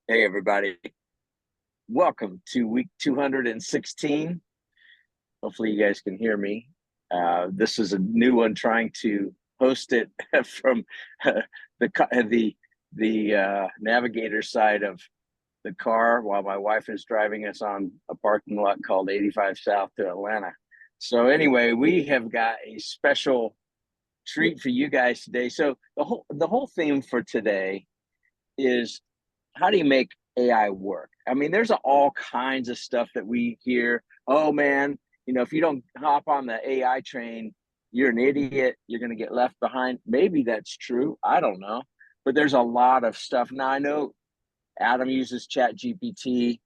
Hey, everybody. Welcome to week 216. Hopefully, you guys can hear me. This is a new one trying to host it from the navigator side of the car while my wife is driving us on a parking lot called 85 South to Atlanta. So anyway, we have got a special treat for you guys today. So the whole theme for today is, how do you make AI work? I mean, there's all kinds of stuff that we hear. Oh man, if you don't hop on the AI train, you're an idiot. You're going to get left behind. Maybe that's true. I don't know. But there's a lot of stuff. Now, I know Adam uses Chat GPT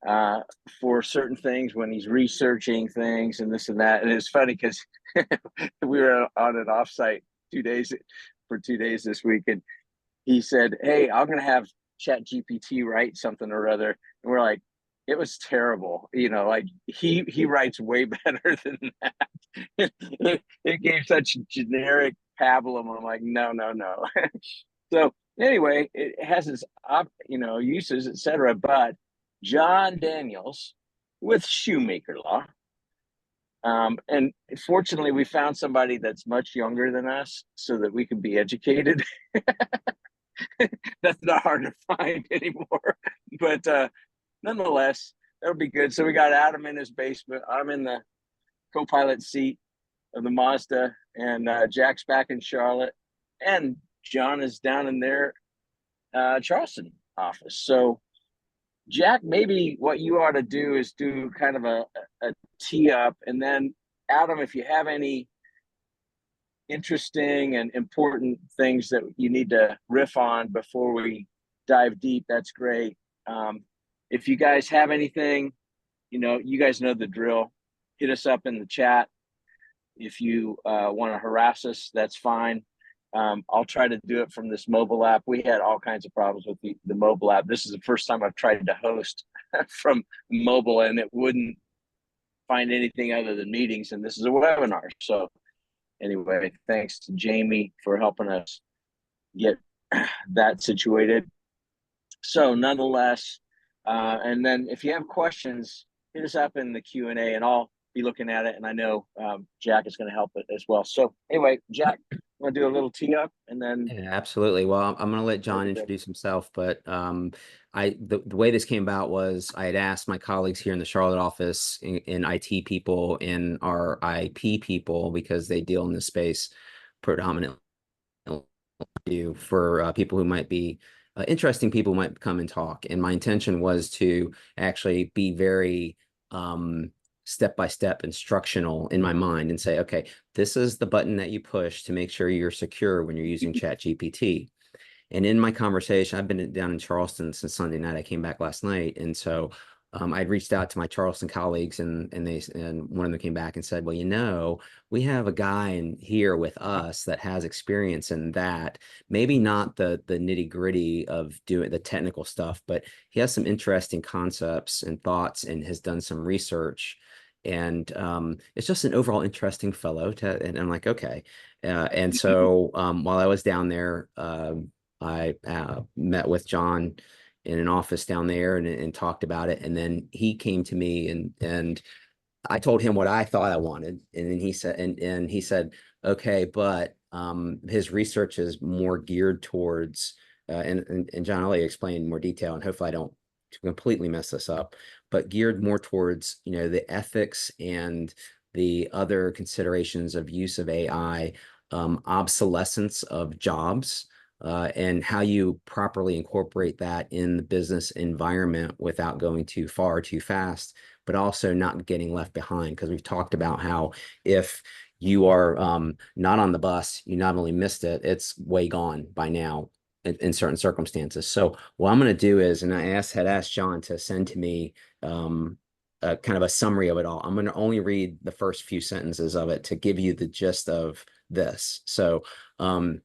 uh, for certain things when he's researching things and this and that. And it's funny because we were on an offsite 2 days for 2 days this week. And he said, "Hey, I'm going to have Chat GPT write something or other," and we're like, it was terrible. Like he writes way better than that. it gave such generic pablum. I'm like, no, no, no. So anyway, it has its uses, etc. But John Daniels with Shoemaker Law. And fortunately, we found somebody that's much younger than us so that we can be educated. That's not hard to find anymore. But nonetheless, that'll be good. So we got Adam in his basement. I'm in the co-pilot seat of the Mazda, and Jack's back in Charlotte, and John is down in their Charleston office. So Jack, maybe what you ought to do is do kind of a tee up, and then Adam, if you have any interesting and important things that you need to riff on before we dive deep, that's great. If you guys have anything, you guys know the drill. Hit us up in the chat. If you want to harass us, that's fine. I'll try to do it from this mobile app. We had all kinds of problems with the mobile app. This is the first time I've tried to host from mobile, and it wouldn't find anything other than meetings, and this is a webinar. So anyway, thanks to Jamie for helping us get that situated. So nonetheless, and then if you have questions, hit us up in the Q&A, and I'll be looking at it. And I know Jack is going to help it as well. So anyway, Jack, want to do a little tee up, and then absolutely. Well, I'm going to let John introduce himself, but the way this came about was I had asked my colleagues here in the Charlotte office, in IT people, in our IP people, because they deal in this space predominantly, for people who might be interesting people who might come and talk. And my intention was to actually be very step-by-step instructional in my mind and say, okay, this is the button that you push to make sure you're secure when you're using Chat GPT. And in my conversation, I've been down in Charleston since Sunday night. I came back last night. And so I'd reached out to my Charleston colleagues, and one of them came back and said, well, we have a guy in here with us that has experience in that, maybe not the nitty gritty of doing the technical stuff, but he has some interesting concepts and thoughts and has done some research. And it's just an overall interesting fellow and I'm like, okay. And so while I was down there, I met with John in an office down there and talked about it. And then he came to me and I told him what I thought I wanted. And then he said, and he said, okay, but his research is more geared towards, and John, I'll let you explain in more detail, and hopefully I don't completely mess this up, but geared more towards, the ethics and the other considerations of use of AI, obsolescence of jobs, and how you properly incorporate that in the business environment without going too far, too fast, but also not getting left behind. Because we've talked about how if you are not on the bus, you not only missed it, it's way gone by now in certain circumstances. So what I'm going to do is, and I had asked John to send to me kind of a summary of it all. I'm going to only read the first few sentences of it to give you the gist of this. So when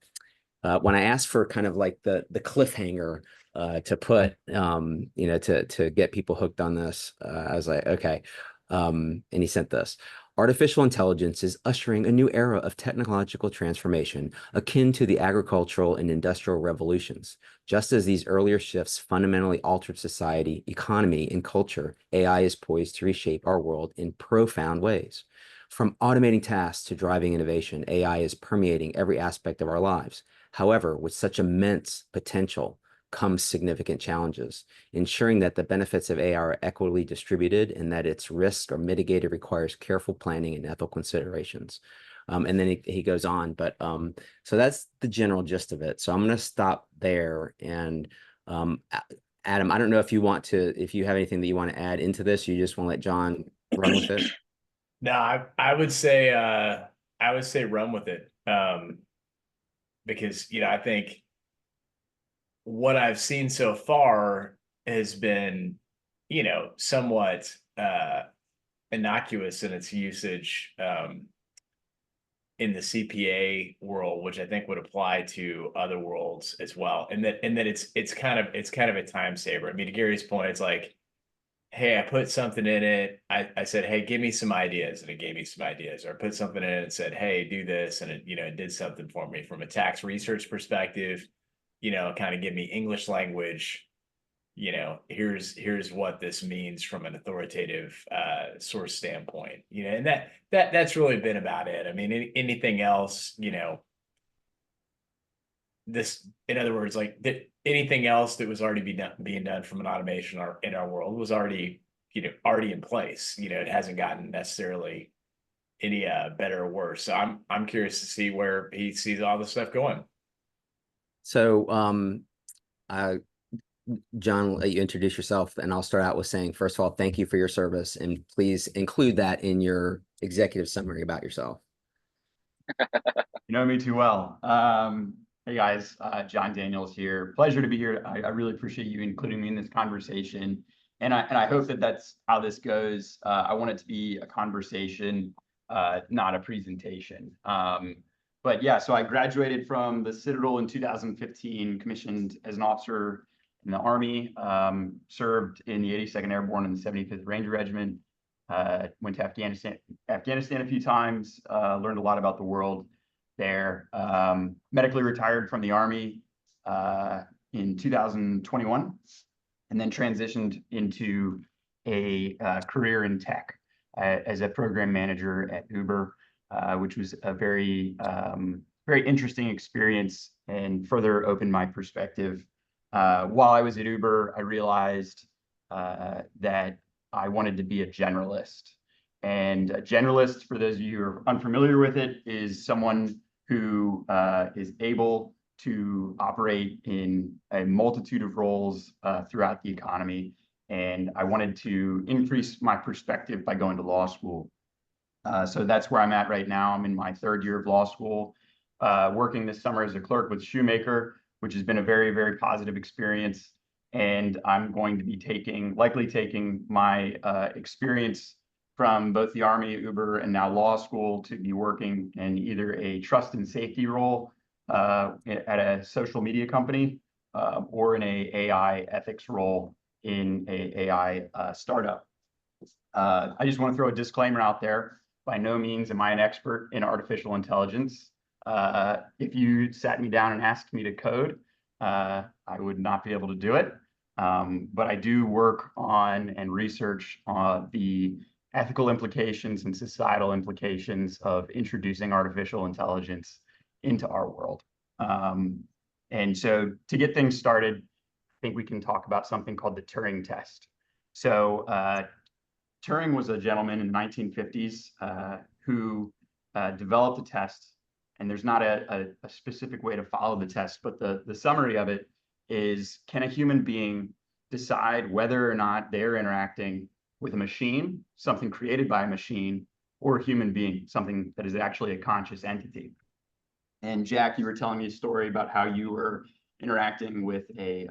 I asked for kind of like the cliffhanger to put, to get people hooked on this, I was like, okay. And he sent this. Artificial intelligence is ushering a new era of technological transformation akin to the agricultural and industrial revolutions. Just as these earlier shifts fundamentally altered society, economy, and culture, AI is poised to reshape our world in profound ways. From automating tasks to driving innovation, AI is permeating every aspect of our lives. However, with such immense potential comes significant challenges. Ensuring that the benefits of AI are equitably distributed and that its risks are mitigated requires careful planning and ethical considerations. And then he goes on, but so that's the general gist of it. So I'm going to stop there. And Adam, I don't know if you want to, if you have anything that you want to add into this, you just want to let John run with it. No, I would say run with it. Because I think what I've seen so far has been, somewhat innocuous in its usage in the CPA world, which I think would apply to other worlds as well. And that it's kind of a time saver. I mean, to Gary's point, it's like, hey, I put something in it. I said, hey, give me some ideas, and it gave me some ideas. Or I put something in it and said, hey, do this, and it did something for me from a tax research perspective. Kind of give me English language. Here's what this means from an authoritative source standpoint. And that's really been about it. I mean, anything else, this, in other words, like anything else that was already being done from an automation in our world was already in place. It hasn't gotten necessarily any better or worse. So I'm curious to see where he sees all this stuff going. So John, I'll let you introduce yourself, and I'll start out with saying, first of all, thank you for your service, and please include that in your executive summary about yourself. You know me too well. Hey guys, John Daniels here. Pleasure to be here. I really appreciate you including me in this conversation, and I hope that that's how this goes. I want it to be a conversation, not a presentation. But yeah, so I graduated from the Citadel in 2015, commissioned as an officer in the Army, served in the 82nd Airborne and the 75th Ranger Regiment, went to Afghanistan a few times, learned a lot about the world there. Medically retired from the Army in 2021, and then transitioned into a career in tech as a program manager at Uber, which was a very interesting experience and further opened my perspective. While I was at Uber, I realized that I wanted to be a generalist. And a generalist, for those of you who are unfamiliar with it, is someone who is able to operate in a multitude of roles throughout the economy. And I wanted to increase my perspective by going to law school. So that's where I'm at right now. I'm in my third year of law school, working this summer as a clerk with Shoemaker, which has been a very, very positive experience. And I'm going to be likely taking my experience from both the Army, Uber, and now law school to be working in either a trust and safety role at a social media company or in a AI ethics role in a AI startup. I just want to throw a disclaimer out there. By no means am I an expert in artificial intelligence. If you sat me down and asked me to code, I would not be able to do it. But I do work on and research the ethical implications and societal implications of introducing artificial intelligence into our world. And so to get things started, I think we can talk about something called the Turing test. So Turing was a gentleman in the 1950s who developed a test, and there's not a specific way to follow the test, but the summary of it is, can a human being decide whether or not they're interacting with a machine, something created by a machine, or a human being, something that is actually a conscious entity? And Jack, you were telling me a story about how you were interacting with a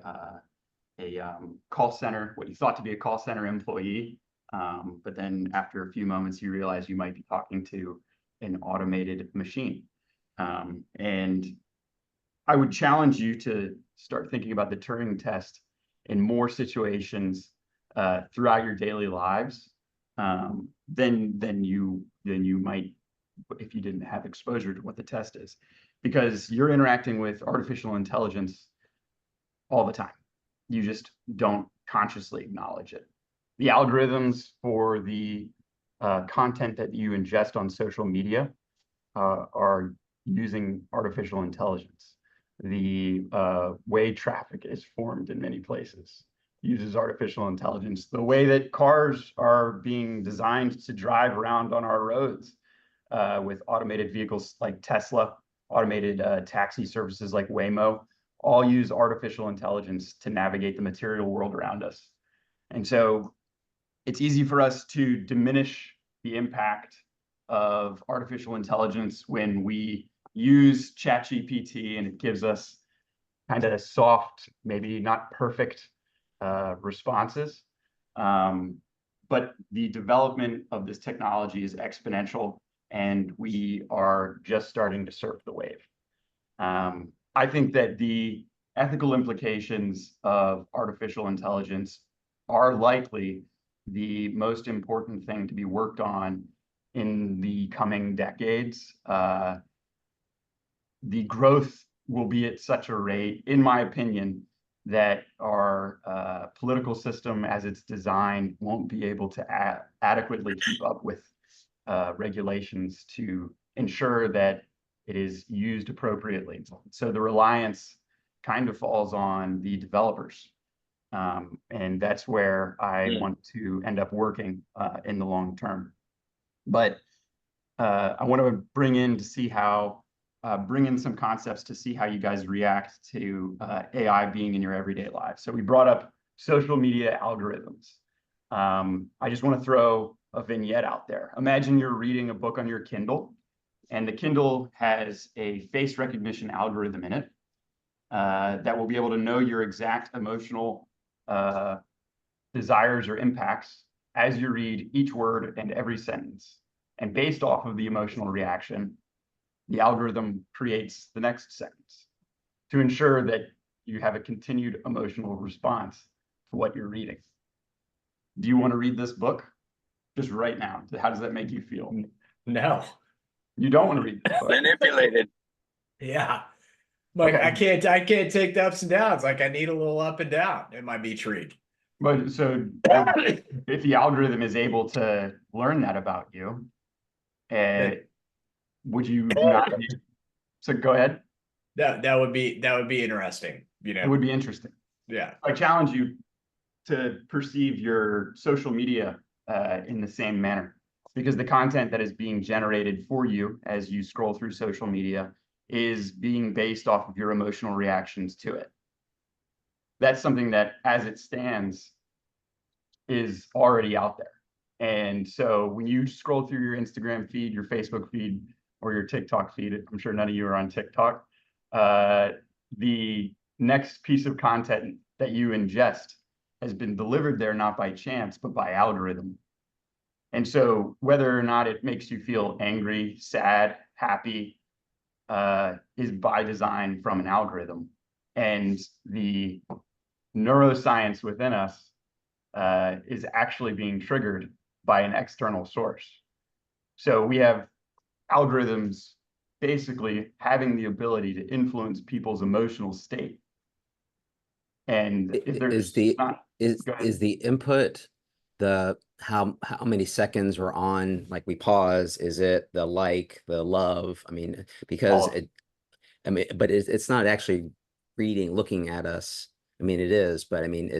call center, what you thought to be a call center employee. But then after a few moments, you realize you might be talking to an automated machine. And I would challenge you to start thinking about the Turing test in more situations throughout your daily lives. than you might if you didn't have exposure to what the test is, because you're interacting with artificial intelligence all the time. You just don't consciously acknowledge it. The algorithms for the content that you ingest on social media are using artificial intelligence. The way traffic is formed in many places uses artificial intelligence. The way that cars are being designed to drive around on our roads with automated vehicles like Tesla, automated taxi services like Waymo, all use artificial intelligence to navigate the material world around us. And so it's easy for us to diminish the impact of artificial intelligence when we use ChatGPT and it gives us kind of soft, maybe not perfect responses. But the development of this technology is exponential, and we are just starting to surf the wave. I think that the ethical implications of artificial intelligence are likely the most important thing to be worked on in the coming decades. The growth will be at such a rate, in my opinion, that our political system as it's designed won't be able to adequately keep up with regulations to ensure that it is used appropriately. So the reliance kind of falls on the developers. And that's where I want to end up working in the long term. But I want to bring in some concepts to see how you guys react to AI being in your everyday life. So we brought up social media algorithms. I just want to throw a vignette out there. Imagine you're reading a book on your Kindle, and the Kindle has a face recognition algorithm in it that will be able to know your exact emotional desires or impacts as you read each word and every sentence. And based off of the emotional reaction, the algorithm creates the next sentence to ensure that you have a continued emotional response to what you're reading. Do you want to read this book? Just right now. How does that make you feel? No. You don't want to read this book. Manipulated. Yeah. Like I can't take the ups and downs. Like I need a little up and down in my beach read. But so if the algorithm is able to learn that about you, would you not? So go ahead. That would be interesting. You know, it would be interesting. Yeah. I challenge you to perceive your social media in the same manner, because the content that is being generated for you as you scroll through social media is being based off of your emotional reactions to it. That's something that, as it stands, is already out there. And so when you scroll through your Instagram feed, your Facebook feed, or your TikTok feed, I'm sure none of you are on TikTok, the next piece of content that you ingest has been delivered there not by chance, but by algorithm. And so whether or not it makes you feel angry, sad, happy, is by design from an algorithm. And the neuroscience within us is actually being triggered by an external source. So we have algorithms basically having the ability to influence people's emotional state. And if there's is the input how many seconds we're on, like we pause, is it the love? I mean, because but it's not actually looking at us. I mean, it is, but I mean,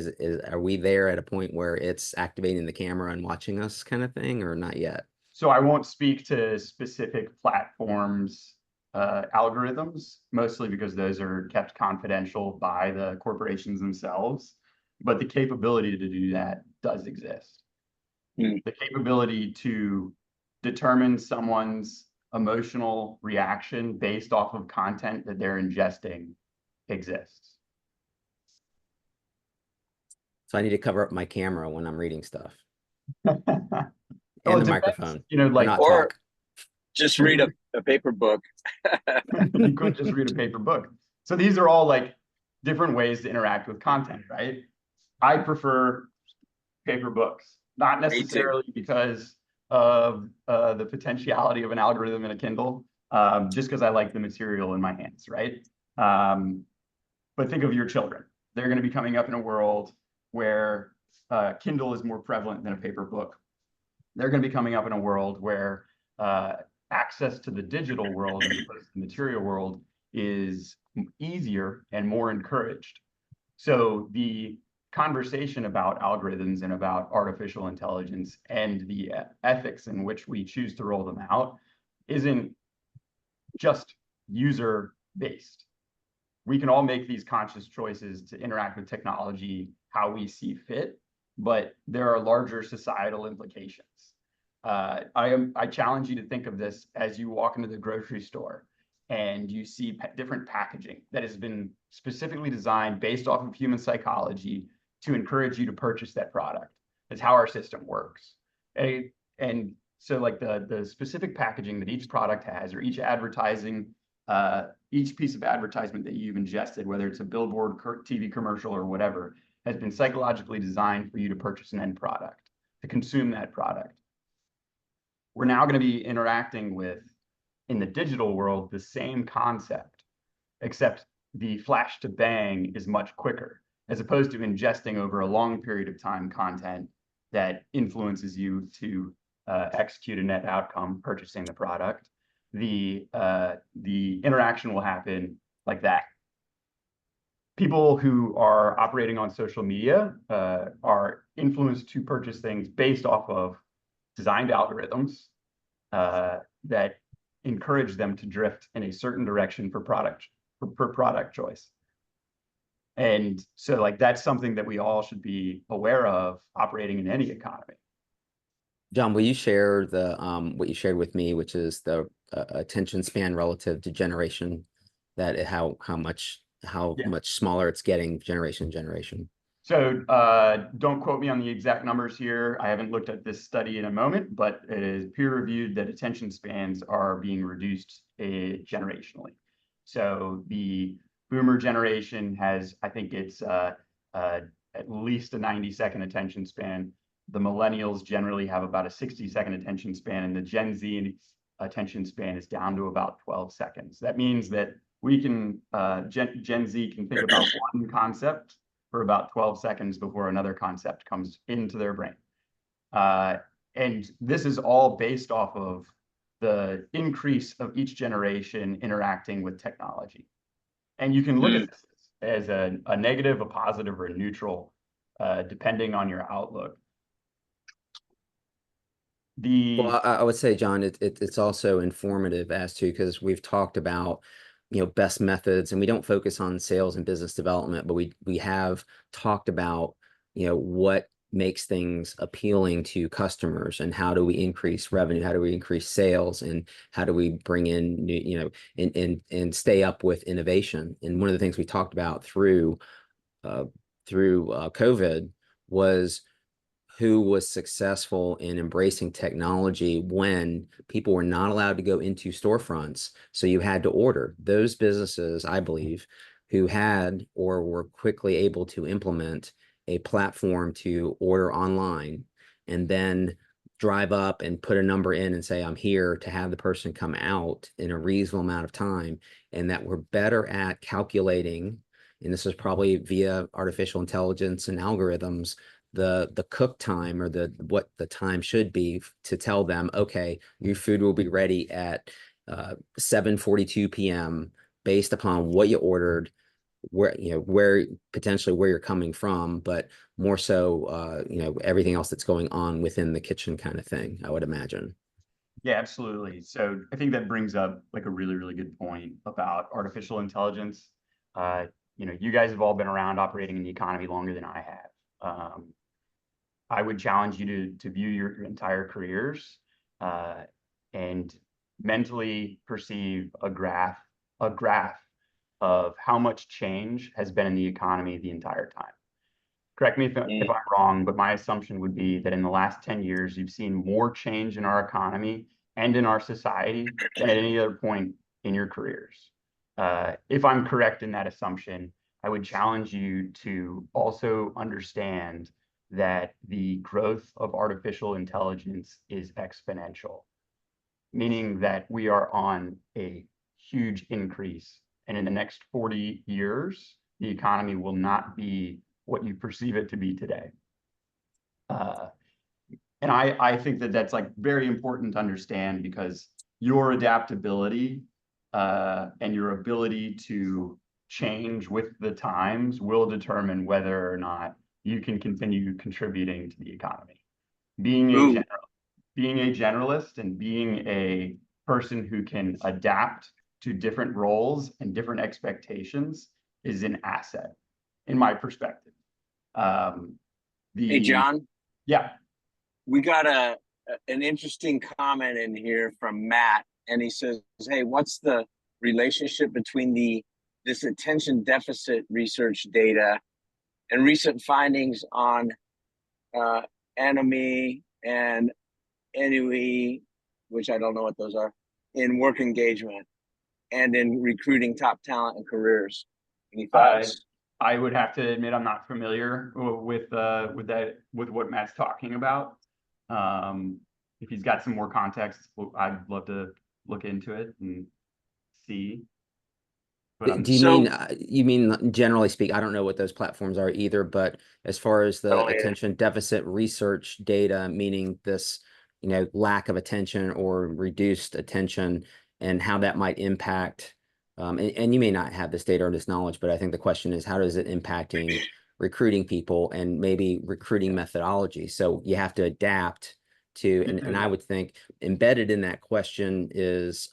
are we there at a point where it's activating the camera and watching us kind of thing, or not yet? So I won't speak to specific platforms, algorithms, mostly because those are kept confidential by the corporations themselves. But the capability to do that does exist. The capability to determine someone's emotional reaction based off of content that they're ingesting exists. So I need to cover up my camera when I'm reading stuff. Well, And the microphone. You know, like, or just read a paper book. You could just read a paper book. So these are all like different ways to interact with content, right? I prefer paper books. not Me too. necessarily because of the potentiality of an algorithm in a Kindle, just because I like the material in my hands, right? But think of your children. They're going to be coming up in a world where Kindle is more prevalent than a paper book. They're going to be coming up in a world where access to the digital world as opposed to the material world is easier and more encouraged. So the conversation about algorithms and about artificial intelligence and the ethics in which we choose to roll them out isn't just user based. We can all make these conscious choices to interact with technology how we see fit, but there are larger societal implications. I challenge you to think of this as you walk into the grocery store and you see different packaging that has been specifically designed based off of human psychology to encourage you to purchase that product. It's how our system works. And so like the specific packaging that each product has, or each advertising, each piece of advertisement that you've ingested, whether it's a billboard, TV commercial, or whatever, has been psychologically designed for you to purchase an end product, to consume that product. We're now going to be interacting with, in the digital world, the same concept, except the flash to bang is much quicker, as opposed to ingesting over a long period of time content that influences you to execute a net outcome, purchasing the product. The interaction will happen like that. People who are operating on social media are influenced to purchase things based off of designed algorithms that encourage them to drift in a certain direction for product choice. And so like that's something that we all should be aware of operating in any economy. John, will you share the what you shared with me, which is the attention span relative to generation, that how much smaller it's getting generation to generation? So don't quote me on the exact numbers here. I haven't looked at this study in a moment, but it is peer reviewed that attention spans are being reduced generationally. So the boomer generation has, I think it's at least a 90-second attention span. The millennials generally have about a 60-second attention span, and the Gen Z attention span is down to about 12 seconds. That means that we can, Gen Z can think about one concept for about 12 seconds before another concept comes into their brain. And this is all based off of the increase of each generation interacting with technology. And you can look at this as a negative, a positive, or a neutral, depending on your outlook. Well, I would say, John, it's also informative as to, because we've talked about, best methods, and we don't focus on sales and business development, but we have talked about, what makes things appealing to customers, and how do we increase revenue, how do we increase sales, and how do we bring in new, and stay up with innovation. And one of the things we talked about through COVID was who was successful in embracing technology when people were not allowed to go into storefronts. So you had to order. Those businesses, I believe, who had or were quickly able to implement a platform to order online and then drive up and put a number in and say, I'm here, to have the person come out in a reasonable amount of time, and that we're better at calculating, and this is probably via artificial intelligence and algorithms, the cook time, or what the time should be, to tell them, okay, your food will be ready at 7:42 p.m. based upon what you ordered, where potentially where you're coming from, but more so everything else that's going on within the kitchen kind of thing, I would imagine. Yeah, absolutely. So I think that brings up like a really, really good point about artificial intelligence. You guys have all been around operating in the economy longer than I have. I would challenge you to view your entire careers and mentally perceive a graph of how much change has been in the economy the entire time. Correct me if I'm wrong, but my assumption would be that in the last 10 years, you've seen more change in our economy and in our society than at any other point in your careers. If I'm correct in that assumption, I would challenge you to also understand that the growth of artificial intelligence is exponential, meaning that we are on a huge increase. And in the next 40 years, the economy will not be what you perceive it to be today. And I think that that's like very important to understand, because your adaptability and your ability to change with the times will determine whether or not you can continue contributing to the economy. Being a generalist and being a person who can adapt to different roles and different expectations is an asset, in my perspective. Hey, John, Yeah. we got an interesting comment in here from Matt, and he says, "Hey, what's the relationship between this attention deficit research data and recent findings on enemy and NUE, which I don't know what those are, in work engagement and in recruiting top talent and careers?" Any thoughts? I would have to admit I'm not familiar with what Matt's talking about. If he's got some more context, I'd love to look into it and see. But Do you mean generally speak? I don't know what those platforms are either, but as far as the attention deficit research data, meaning this, lack of attention or reduced attention, and how that might impact, and you may not have this data or this knowledge, but I think the question is, how is it impacting recruiting people and maybe recruiting methodology? So you have to adapt to, and I would think embedded in that question is,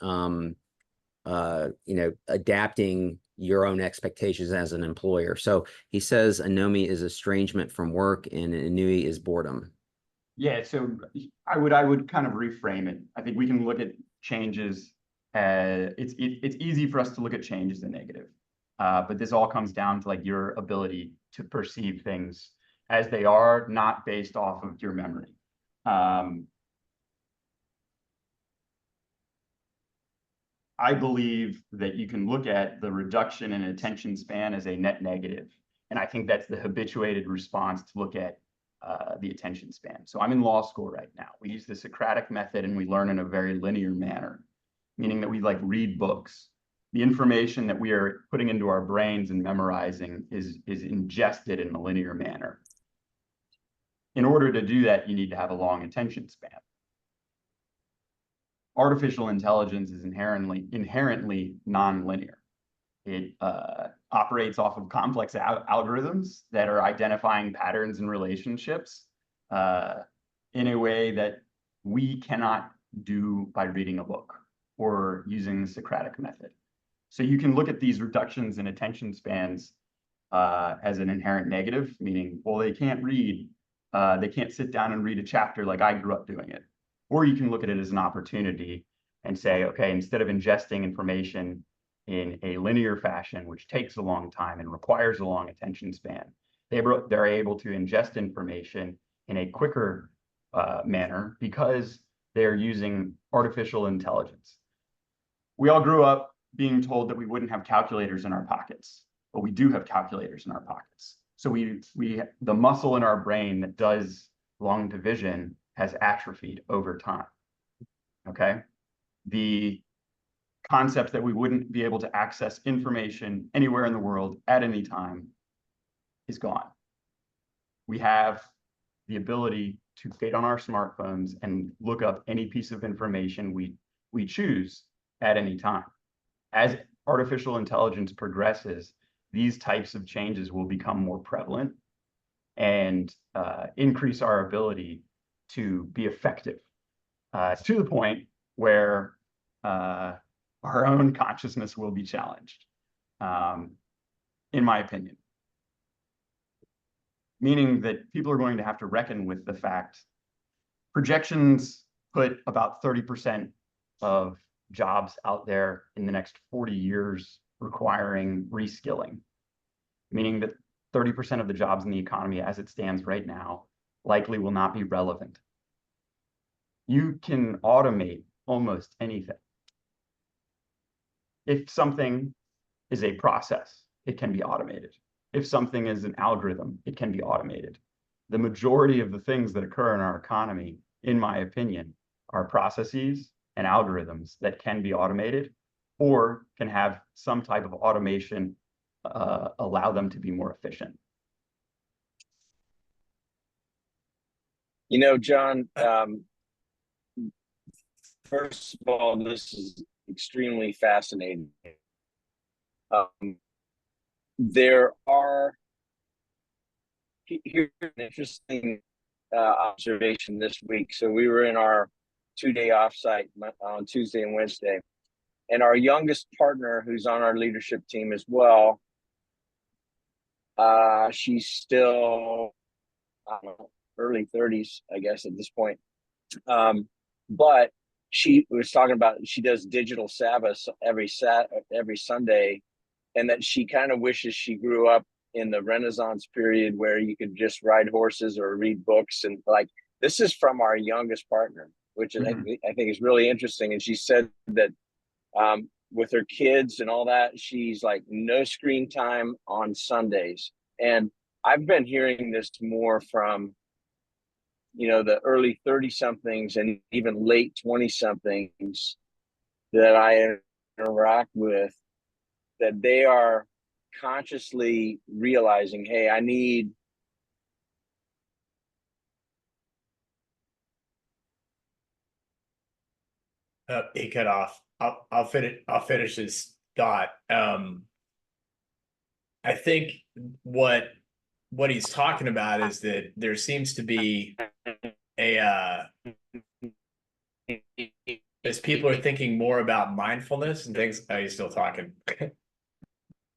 adapting your own expectations as an employer. So he says anomie is estrangement from work and ennui is boredom. Yeah, so I would kind of reframe it. I think we can look at changes as it's easy for us to look at change as a negative. But this all comes down to like your ability to perceive things as they are, not based off of your memory. I believe that you can look at the reduction in attention span as a net negative. And I think that's the habituated response to look at the attention span. So I'm in law school right now. We use the Socratic method and we learn in a very linear manner, meaning that we like read books. The information that we are putting into our brains and memorizing is ingested in a linear manner. In order to do that, you need to have a long attention span. Artificial intelligence is inherently nonlinear. It operates off of complex algorithms that are identifying patterns and relationships in a way that we cannot do by reading a book or using the Socratic method. So you can look at these reductions in attention spans as an inherent negative, meaning, well, they can't read, they can't sit down and read a chapter like I grew up doing it. Or you can look at it as an opportunity and say, okay, instead of ingesting information in a linear fashion, which takes a long time and requires a long attention span, they're able to ingest information in a quicker manner because they're using artificial intelligence. We all grew up being told that we wouldn't have calculators in our pockets, but we do have calculators in our pockets. So the muscle in our brain that does long division has atrophied over time, okay? The concept that we wouldn't be able to access information anywhere in the world at any time is gone. We have the ability to get on our smartphones and look up any piece of information we choose at any time. As artificial intelligence progresses, these types of changes will become more prevalent and increase our ability to be effective to the point where our own consciousness will be challenged, in my opinion. Meaning that people are going to have to reckon with the fact projections put about 30% of jobs out there in the next 40 years requiring reskilling, meaning that 30% of the jobs in the economy as it stands right now likely will not be relevant. You can automate almost anything. If something is a process, it can be automated. If something is an algorithm, it can be automated. the majority of the things that occur in our economy, in my opinion, are processes and algorithms that can be automated or can have some type of automation allow them to be more efficient. You know, John, first of all, this is extremely fascinating. There are, here's an interesting observation this week. So we were in our 2-day offsite on Tuesday and Wednesday, and our youngest partner, who's on our leadership team as well, she's still, I don't know, early 30s, I guess, at this point. But she was talking about she does digital Sabbath every Sunday, and that she kind of wishes she grew up in the Renaissance period where you could just ride horses or read books. And like, this is from our youngest partner, which I think is really interesting. And she said that with her kids and all that, she's like, no screen time on Sundays. And I've been hearing this more from, you know, the early 30-somethings and even late 20-somethings that I interact with, that they are consciously realizing, hey, I need he cut off. I'll finish his thought. I think what he's talking about is that there seems to be a as people are thinking more about mindfulness and things. Oh, he's still talking.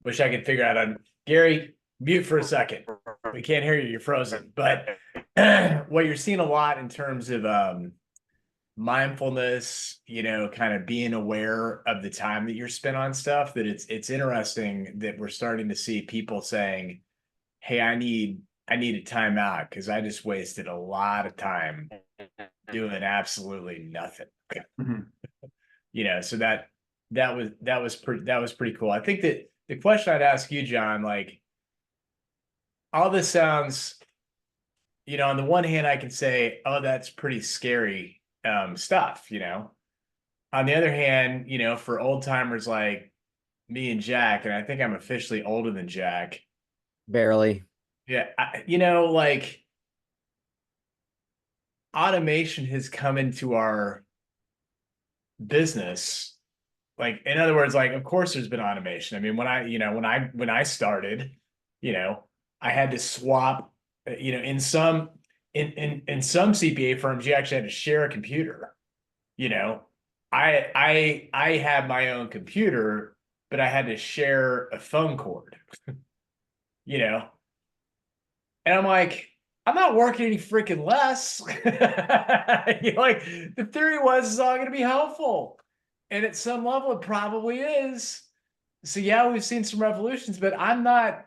Wish I could figure out on Gary, mute for a second. We can't hear you, you're frozen. But what you're seeing a lot in terms of mindfulness, you know, kind of being aware of the time that you're spent on stuff, that it's interesting that we're starting to see people saying, hey, I need a timeout because I just wasted a lot of time doing absolutely nothing. You know, so that was pretty cool. I think that the question I'd ask you, John, like, all this sounds, you know, on the one hand, I can say, oh, that's pretty scary stuff, you know. On the other hand, you know, for old timers like me and Jack, and I think I'm officially older than Jack. Barely. Yeah, you know, like, automation has come into our business. Like, in other words, like, of course there's been automation. I mean, when I started, you know, I had to swap, you know, in some CPA firms, you actually had to share a computer. You know, I had my own computer, but I had to share a phone cord. You know, and I'm like, I'm not working any freaking less. You know, like, the theory was it's all going to be helpful. And at some level, it probably is. So yeah, we've seen some revolutions, but I'm not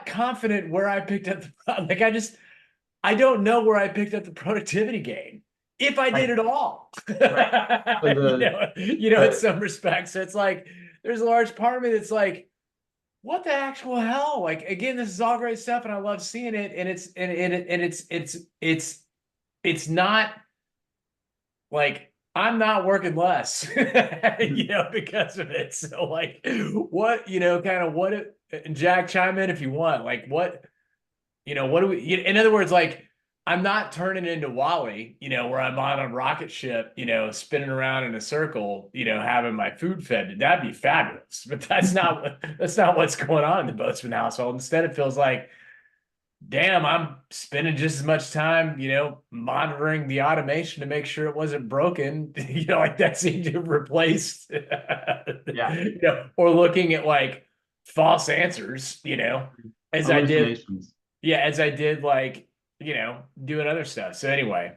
confident where I picked up like, I don't know where I picked up the productivity gain, if I did at all. Right. You know, in some respects. So it's like, there's a large part of me that's like, what the actual hell? Like, again, this is all great stuff, and I love seeing it. And it's not like, I'm not working less, you know, because of it. So, like, what, you know, kind of what it, Jack, chime in if you want. Like, what, you know, what do we, in other words, like, I'm not turning into Wally, you know, where I'm on a rocket ship, you know, spinning around in a circle, you know, having my food fed. That'd be fabulous. But that's not what's going on in the Boatsman household. Instead, it feels like, damn, I'm spending just as much time, you know, monitoring the automation to make sure it wasn't broken. You know, like, that seemed to have replaced, you know, or looking at like false answers, you know, as I did. Yeah, as I did, like, you know, doing other stuff. So anyway.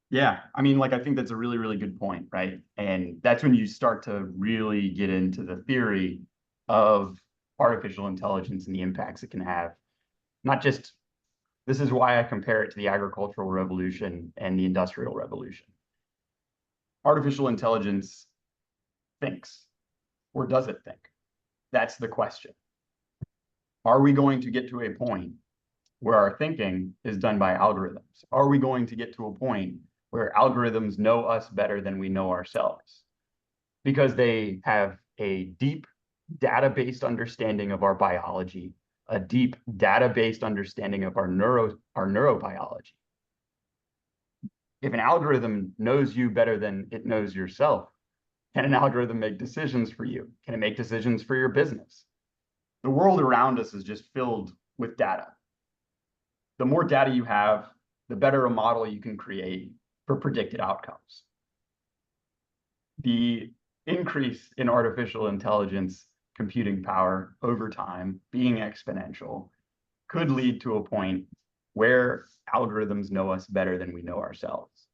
Yeah, I mean, like, I think that's a really, really good point, right? And that's when you start to really get into the theory of artificial intelligence and the impacts it can have. Not just, this is why I compare it to the agricultural revolution and the industrial revolution. Artificial intelligence thinks, or does it think? That's the question. Are we going to get to a point where our thinking is done by algorithms? Are we going to get to a point where algorithms know us better than we know ourselves? Because they have a deep data-based understanding of our biology, a deep data-based understanding of our neurobiology. If an algorithm knows you better than it knows yourself, can an algorithm make decisions for you? Can it make decisions for your business? The world around us is just filled with data. The more data you have, the better a model you can create for predicted outcomes. The increase in artificial intelligence computing power over time, being exponential, could lead to a point where algorithms know us better than we know ourselves.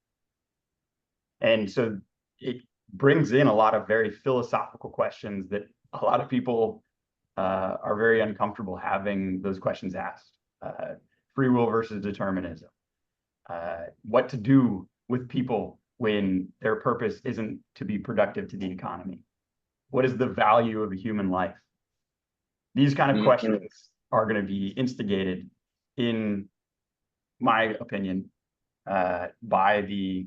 And so it brings in a lot of very philosophical questions that a lot of people are very uncomfortable having those questions asked. Free will versus determinism. What to do with people when their purpose isn't to be productive to the economy? What is the value of a human life? These kind of questions are going to be instigated, in my opinion, by the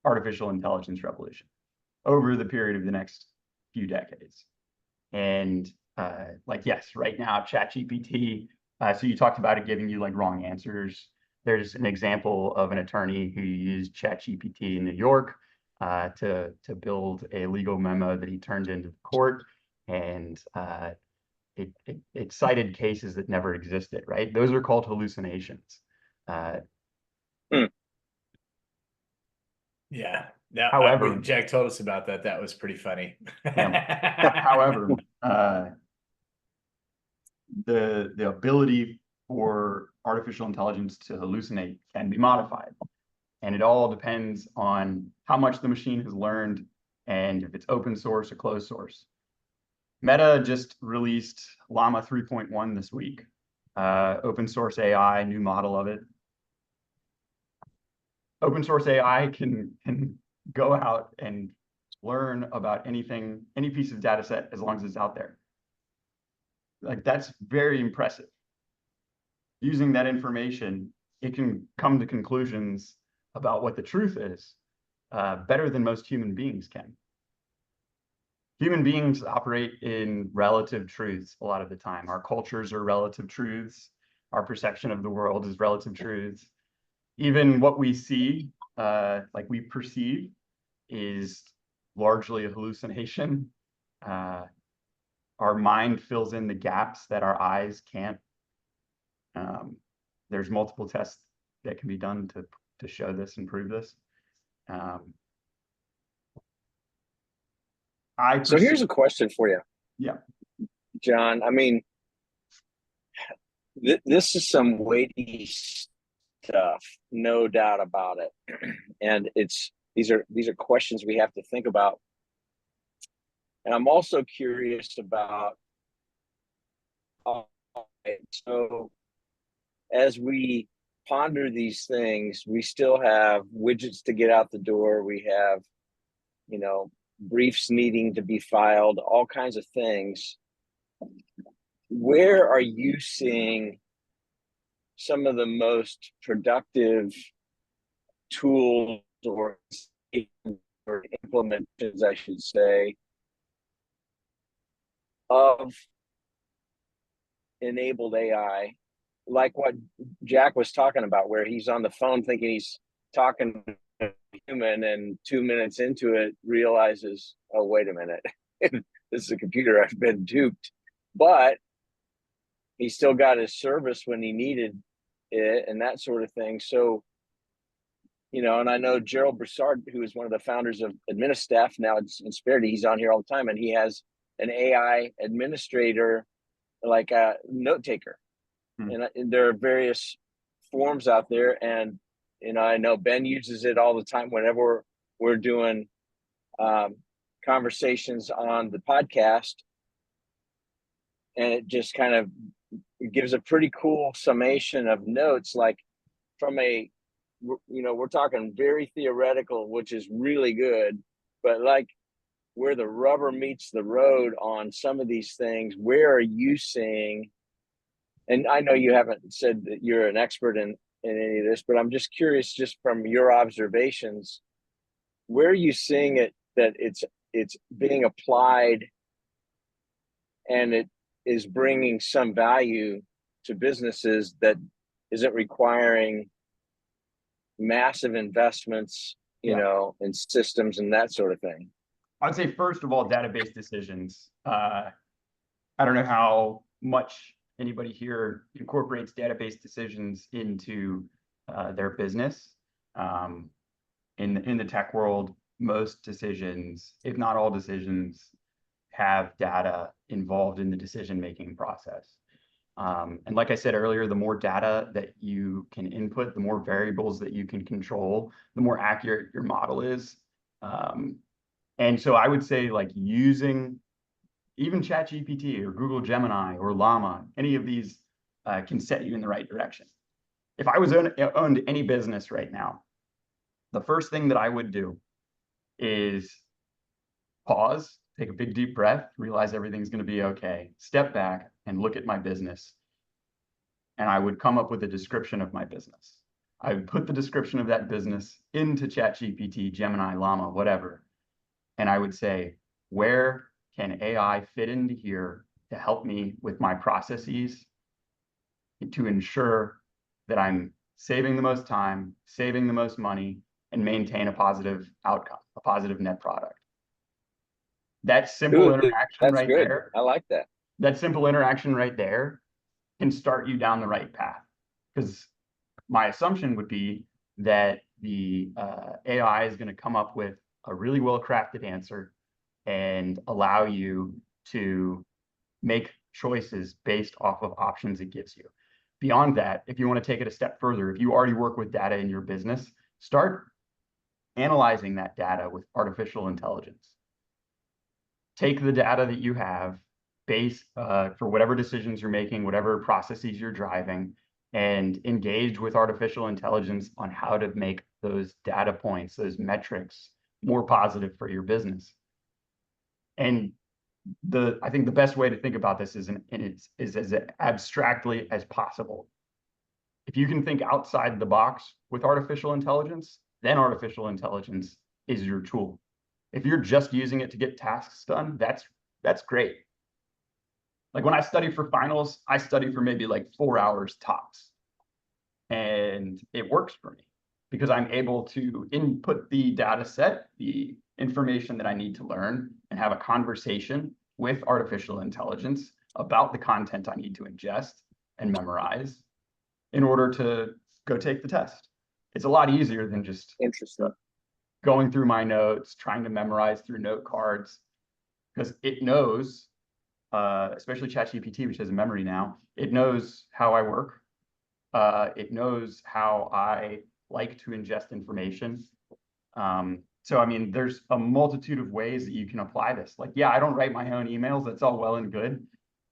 artificial intelligence revolution over the period of the next few decades. And like, yes, right now, ChatGPT, so you talked about it giving you like wrong answers. There's an example of an attorney who used ChatGPT in New York to build a legal memo that he turned into the court, and it cited cases that never existed, right? Those are called hallucinations. Yeah. However, Jack told us about that. That was pretty funny. however, the ability for artificial intelligence to hallucinate can be modified. And it all depends on how much the machine has learned and if it's open source or closed source. Meta just released Llama 3.1 this week. Open source AI, new model of it. Open source AI can go out and learn about anything, any piece of data set, as long as it's out there. Like, that's very impressive. Using that information, it can come to conclusions about what the truth is better than most human beings can. Human beings operate in relative truths a lot of the time. Our cultures are relative truths. Our perception of the world is relative truths. Even what we see, like we perceive, is largely a hallucination. Our mind fills in the gaps that our eyes can't. There's multiple tests that can be done to show this and prove this. So here's a question for you. Yeah. John. I mean, this is some weighty stuff, no doubt about it. And these are questions we have to think about. And I'm also curious about, so as we ponder these things, we still have widgets to get out the door. We have, briefs needing to be filed, all kinds of things. Where are you seeing some of the most productive tools or implementations, I should say, of enabled AI, like what Jack was talking about, where he's on the phone thinking he's talking to a human, and 2 minutes into it realizes, oh, wait a minute, this is a computer, I've been duped. But he still got his service when he needed it, and that sort of thing. So, and I know Gerald Broussard, who is one of the founders of Administaff, now it's Insperity, he's on here all the time, and he has an AI administrator, like a note taker. And there are various forms out there, and I know Ben uses it all the time whenever we're doing conversations on the podcast, and it just kind of gives a pretty cool summation of notes, like from we're talking very theoretical, which is really good, but like where the rubber meets the road on some of these things, where are you seeing and I know you haven't said that you're an expert in any of this, but I'm just curious, just from your observations, where are you seeing it that it's being applied and it is bringing some value to businesses that isn't requiring massive investments, you Yeah. know, in systems and that sort of thing? I'd say, first of all, database decisions. I don't know how much anybody here incorporates database decisions into their business. In the tech world, most decisions, if not all decisions, have data involved in the decision-making process. And like I said earlier, the more data that you can input, the more variables that you can control, the more accurate your model is. And so I would say, like, using even ChatGPT or Google Gemini or Llama, any of these can set you in the right direction. If I was owned any business right now, the first thing that I would do is pause, take a big deep breath, realize everything's going to be okay, step back and look at my business. And I would come up with a description of my business. I would put the description of that business into ChatGPT, Gemini, Llama, whatever. And I would say, where can AI fit into here to help me with my processes to ensure that I'm saving the most time, saving the most money, and maintain a positive outcome, a positive net product. That simple Ooh, interaction that's right good. there, I like that. that simple interaction right there can start you down the right path. Because my assumption would be that the AI is going to come up with a really well-crafted answer and allow you to make choices based off of options it gives you. Beyond that, if you want to take it a step further, if you already work with data in your business, start analyzing that data with artificial intelligence. Take the data that you have, for whatever decisions you're making, whatever processes you're driving, and engage with artificial intelligence on how to make those data points, those metrics, more positive for your business. And I think the best way to think about this is as abstractly as possible. If you can think outside the box with artificial intelligence, then artificial intelligence is your tool. If you're just using it to get tasks done, that's great. Like, when I study for finals, I study for maybe like 4 hours tops. And it works for me because I'm able to input the data set, the information that I need to learn, and have a conversation with artificial intelligence about the content I need to ingest and memorize in order to go take the test. It's a lot easier than just going through my notes, trying to memorize through note cards, because it knows, especially ChatGPT, which has a memory now, it knows how I work. It knows how I like to ingest information. So, I mean, there's a multitude of ways that you can apply this. Like, yeah, I don't write my own emails. That's all well and good.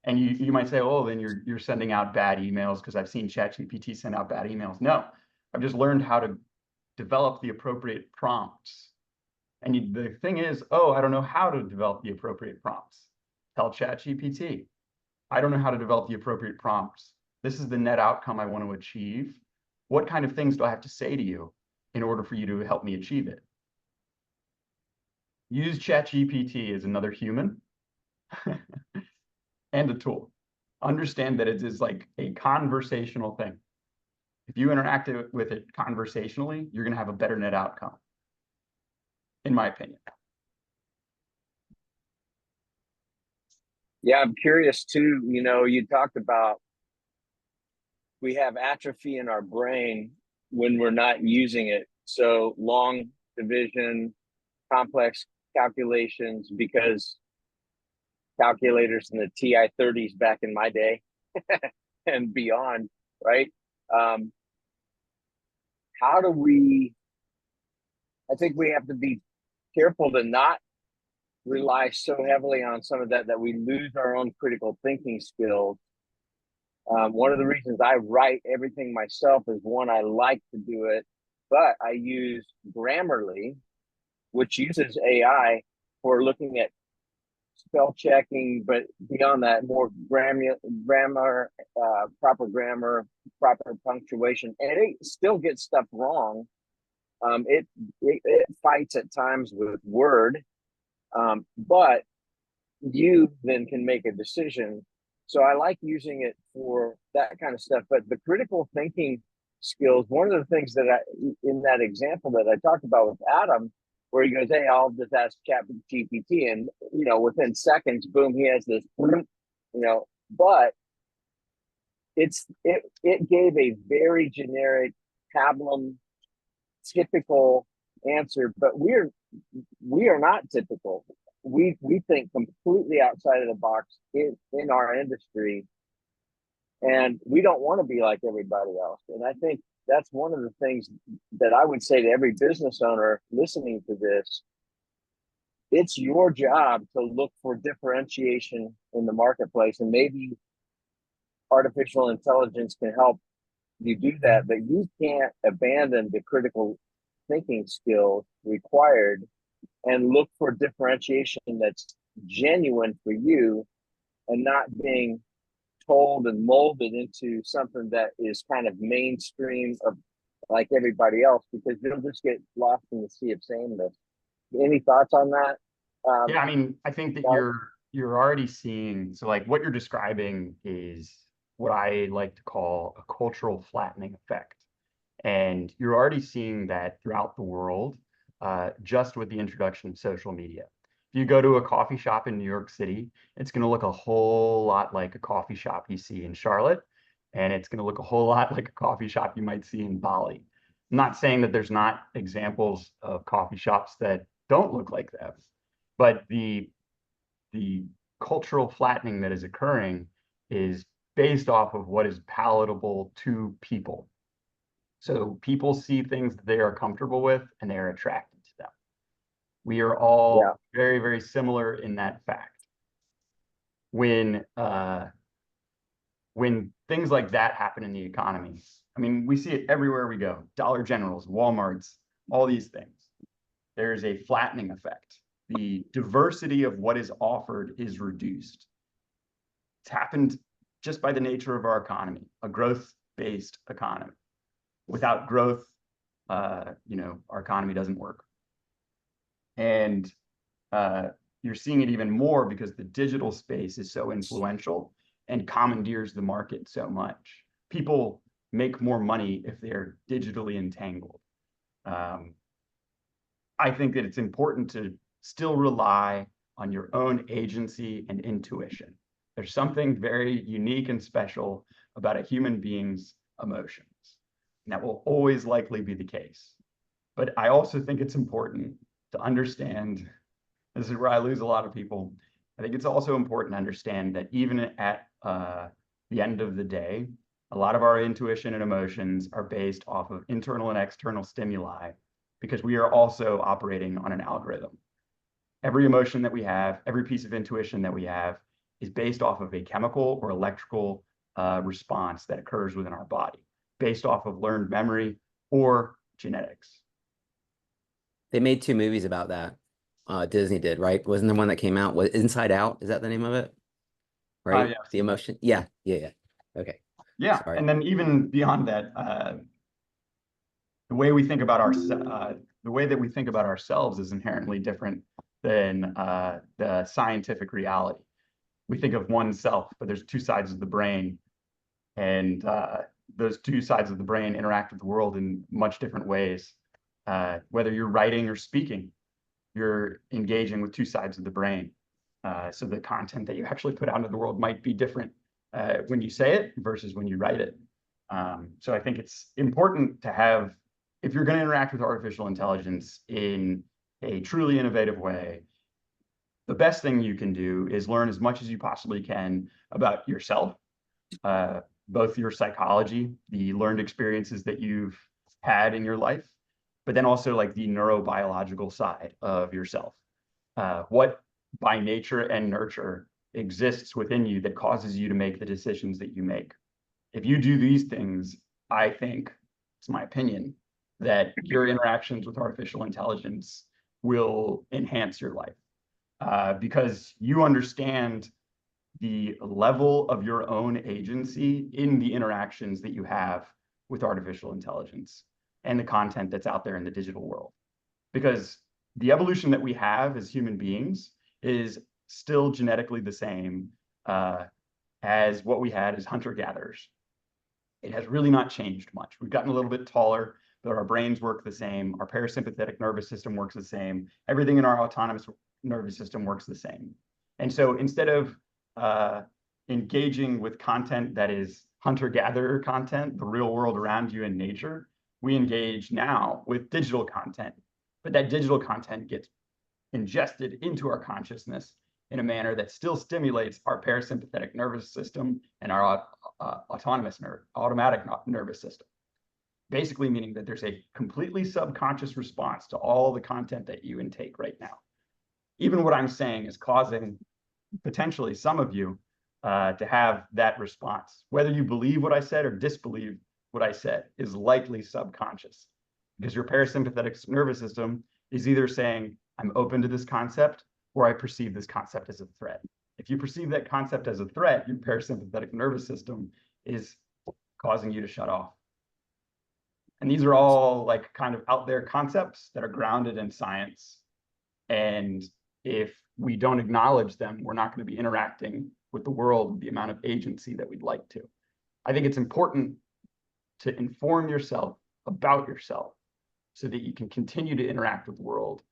And you might say, oh, then you're sending out bad emails because I've seen ChatGPT send out bad emails. No, I've just learned how to develop the appropriate prompts. And the thing is, oh, I don't know how to develop the appropriate prompts. Tell ChatGPT, I don't know how to develop the appropriate prompts. This is the net outcome I want to achieve. What kind of things do I have to say to you in order for you to help me achieve it? Use ChatGPT as another human and a tool. Understand that it is like a conversational thing. If you interact with it conversationally, you're going to have a better net outcome, in my opinion. Yeah, I'm curious too. You know, you talked about we have atrophy in our brain when we're not using it. So long division, complex calculations, because calculators in the TI-30s back in my day and beyond, right? How do we, I think we have to be careful to not rely so heavily on some of that we lose our own critical thinking skills. One of the reasons I write everything myself is, one, I like to do it, but I use Grammarly, which uses AI for looking at spell checking, but beyond that, more grammar, proper grammar, proper punctuation, and it still gets stuff wrong. It fights at times with Word, but you then can make a decision. So I like using it for that kind of stuff. But the critical thinking skills, one of the things that in that example that I talked about with Adam, where he goes, "Hey, I'll just ask Chat GPT," and within seconds, boom, he has this, but it gave a very generic pablum typical answer, but we are not typical. We think completely outside of the box in our industry, and we don't want to be like everybody else. And I think that's one of the things that I would say to every business owner listening to this. It's your job to look for differentiation in the marketplace, and maybe artificial intelligence can help you do that, but you can't abandon the critical thinking skills required and look for differentiation that's genuine for you and not being told and molded into something that is kind of mainstream of like everybody else, because you'll just get lost in the sea of sameness. Any thoughts on that? Yeah, I mean, I think that you're already seeing, so like what you're describing is what I like to call a cultural flattening effect. And you're already seeing that throughout the world, just with the introduction of social media. If you go to a coffee shop in New York City, it's going to look a whole lot like a coffee shop you see in Charlotte, and it's going to look a whole lot like a coffee shop you might see in Bali. I'm not saying that there's not examples of coffee shops that don't look like that, but the cultural flattening that is occurring is based off of what is palatable to people. So people see things that they are comfortable with and they are attracted to them. We are all very, very similar in that fact. When things like that happen in the economy, I mean, we see it everywhere we go. Dollar Generals, Walmarts, all these things. There's a flattening effect. The diversity of what is offered is reduced. It's happened just by the nature of our economy, a growth-based economy. Without growth, our economy doesn't work. And you're seeing it even more because the digital space is so influential and commandeers the market so much. People make more money if they're digitally entangled. I think that it's important to still rely on your own agency and intuition. There's something very unique and special about a human being's emotions. And that will always likely be the case. But I also think it's important to understand, this is where I lose a lot of people. I think it's also important to understand that even at the end of the day, a lot of our intuition and emotions are based off of internal and external stimuli, because we are also operating on an algorithm. Every emotion that we have, every piece of intuition that we have is based off of a chemical or electrical response that occurs within our body, based off of learned memory or genetics. They made 2 movies about that. Disney did, right? Wasn't there one that came out? Was Inside Out? Is that the name of it? Right? Yeah. The emotion. Yeah. Okay. Yeah. Sorry. And then even beyond that, the way we think about the way that we think about ourselves is inherently different than the scientific reality. We think of oneself, but there's 2 sides of the brain, and those 2 sides of the brain interact with the world in much different ways. Whether you're writing or speaking, you're engaging with 2 sides of the brain. So the content that you actually put out into the world might be different when you say it versus when you write it. So I think it's important to have, if you're going to interact with artificial intelligence in a truly innovative way, the best thing you can do is learn as much as you possibly can about yourself, both your psychology, the learned experiences that you've had in your life, but then also like the neurobiological side of yourself. What by nature and nurture exists within you that causes you to make the decisions that you make. If you do these things, I think, it's my opinion, that your interactions with artificial intelligence will enhance your life. because you understand the level of your own agency in the interactions that you have with artificial intelligence and the content that's out there in the digital world. Because the evolution that we have as human beings is still genetically the same as what we had as hunter-gatherers. It has really not changed much. We've gotten a little bit taller, but our brains work the same. Our parasympathetic nervous system works the same. Everything in our autonomous nervous system works the same. And so instead of engaging with content that is hunter-gatherer content, the real world around you in nature, we engage now with digital content. But that digital content gets ingested into our consciousness in a manner that still stimulates our parasympathetic nervous system and our automatic nervous system. Basically meaning that there's a completely subconscious response to all the content that you intake right now. Even what I'm saying is causing potentially some of you to have that response. Whether you believe what I said or disbelieve what I said is likely subconscious, because your parasympathetic nervous system is either saying, I'm open to this concept, or I perceive this concept as a threat. If you perceive that concept as a threat, your parasympathetic nervous system is causing you to shut off. And these are all like kind of out there concepts that are grounded in science. And if we don't acknowledge them, we're not going to be interacting with the world with the amount of agency that we'd like to. I think it's important to inform yourself about yourself so that you can continue to interact with the world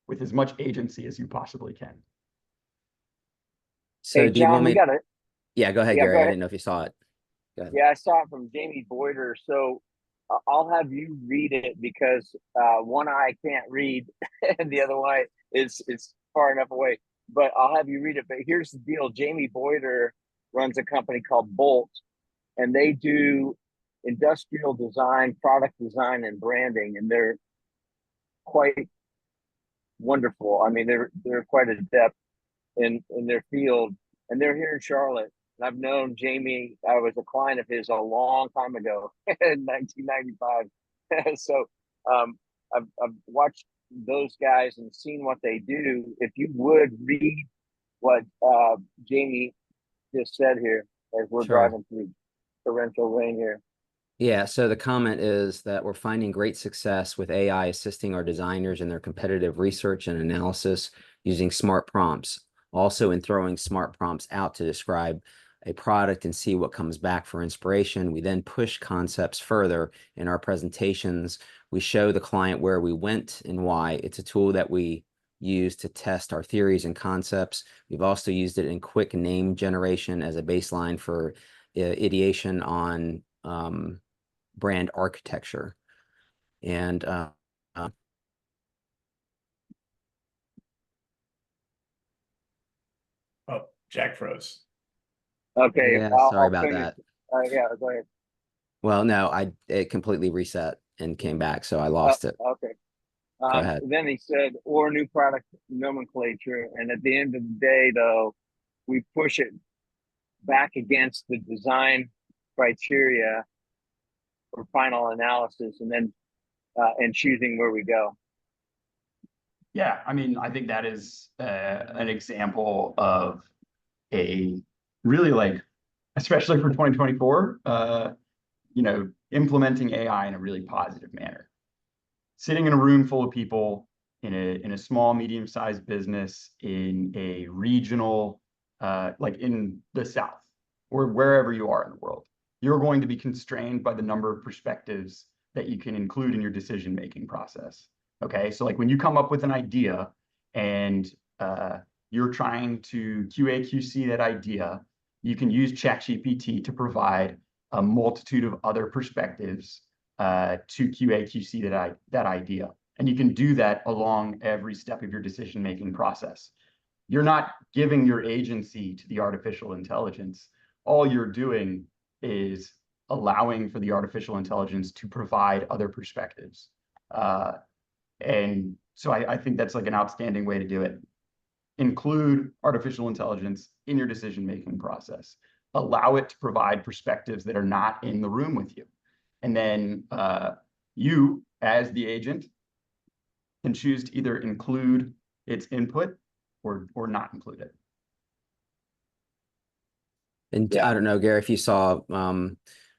with as much agency as you possibly can. So Hey, do you John, want we me? got it. Yeah, go ahead, Yeah, Gary. go I ahead. didn't know if you saw it. Go ahead. Yeah, I saw it from Jamie Boyder. So I'll have you read it because one eye can't read and the other eye is far enough away. But I'll have you read it. But here's the deal. Jamie Boyder runs a company called Bolt, and they do industrial design, product design, and branding, and they're quite wonderful. I mean, they're quite adept in their field, and they're here in Charlotte. And I've known Jamie. I was a client of his a long time ago in 1995. So I've watched those guys and seen what they do. If you would read what Jamie just said here as we're Sure. driving through torrential rain here. Yeah, so the comment is that we're finding great success with AI assisting our designers in their competitive research and analysis using smart prompts. Also in throwing smart prompts out to describe a product and see what comes back for inspiration. We then push concepts further in our presentations. We show the client where we went and why. It's a tool that we use to test our theories and concepts. We've also used it in quick name generation as a baseline for ideation on brand architecture. And Oh, Jack froze. Okay, yeah, I'll sorry about finish. that. Yeah, go ahead. Well, no, it completely reset and came back, so I lost it. Okay. Go ahead. Then he said, or new product nomenclature. And at the end of the day, though, we push it back against the design criteria for final analysis, and then and choosing where we go. Yeah, I mean, I think that is an example of a really like, especially for 2024, implementing AI in a really positive manner. Sitting in a room full of people in a small, medium-sized business in a regional, like in the South or wherever you are in the world, you're going to be constrained by the number of perspectives that you can include in your decision-making process. Okay, so like when you come up with an idea and you're trying to QA/QC that idea, you can use ChatGPT to provide a multitude of other perspectives to QA/QC that idea. And you can do that along every step of your decision-making process. You're not giving your agency to the artificial intelligence. All you're doing is allowing for the artificial intelligence to provide other perspectives. And so I think that's like an outstanding way to do it. Include artificial intelligence in your decision-making process. Allow it to provide perspectives that are not in the room with you. And then you, as the agent, can choose to either include its input or not include it. And Yeah. I don't know, Gary, if you saw,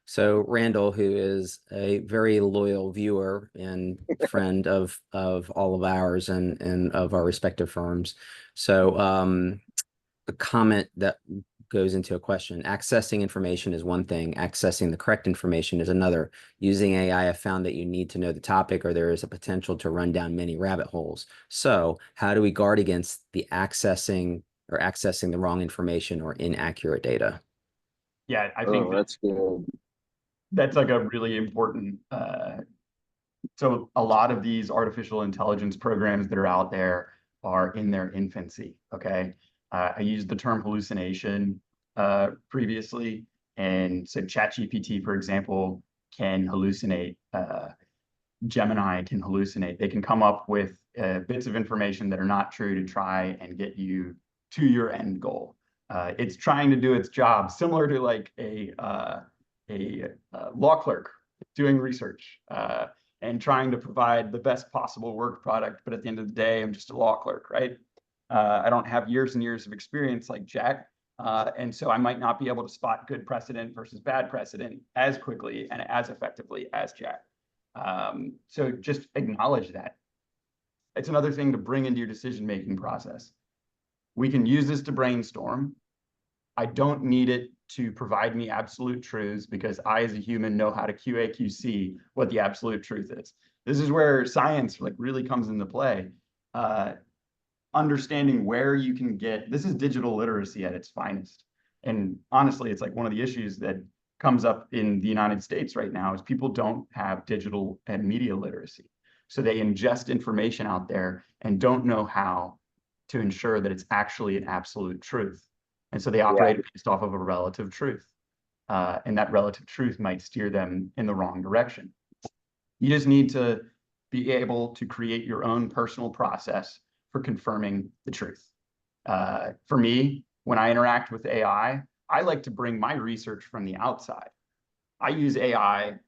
so Randall, who is a very loyal viewer and friend of all of ours and of our respective firms. So a comment that goes into a question. Accessing information is one thing. Accessing the correct information is another. Using AI, I have found that you need to know the topic or there is a potential to run down many rabbit holes. So how do we guard against the accessing the wrong information or inaccurate data? Yeah, I think that's good. that's like a really important, so a lot of these artificial intelligence programs that are out there are in their infancy, okay? I used the term hallucination previously, and so ChatGPT, for example, can hallucinate. Gemini can hallucinate. They can come up with bits of information that are not true to try and get you to your end goal. It's trying to do its job, similar to like a law clerk doing research and trying to provide the best possible work product. But at the end of the day, I'm just a law clerk, right? I don't have years and years of experience like Jack. And so I might not be able to spot good precedent versus bad precedent as quickly and as effectively as Jack. So just acknowledge that. It's another thing to bring into your decision-making process. We can use this to brainstorm. I don't need it to provide me absolute truths because I, as a human, know how to QA/QC what the absolute truth is. This is where science like really comes into play. Understanding where you can get, this is digital literacy at its finest. And honestly, it's like one of the issues that comes up in the United States right now is people don't have digital and media literacy. So they ingest information out there and don't know how to ensure that it's actually an absolute truth. And so they operate based off of a relative truth. And that relative truth might steer them in the wrong direction. You just need to be able to create your own personal process for confirming the truth. For me, when I interact with AI, I like to bring my research from the outside. I use AI.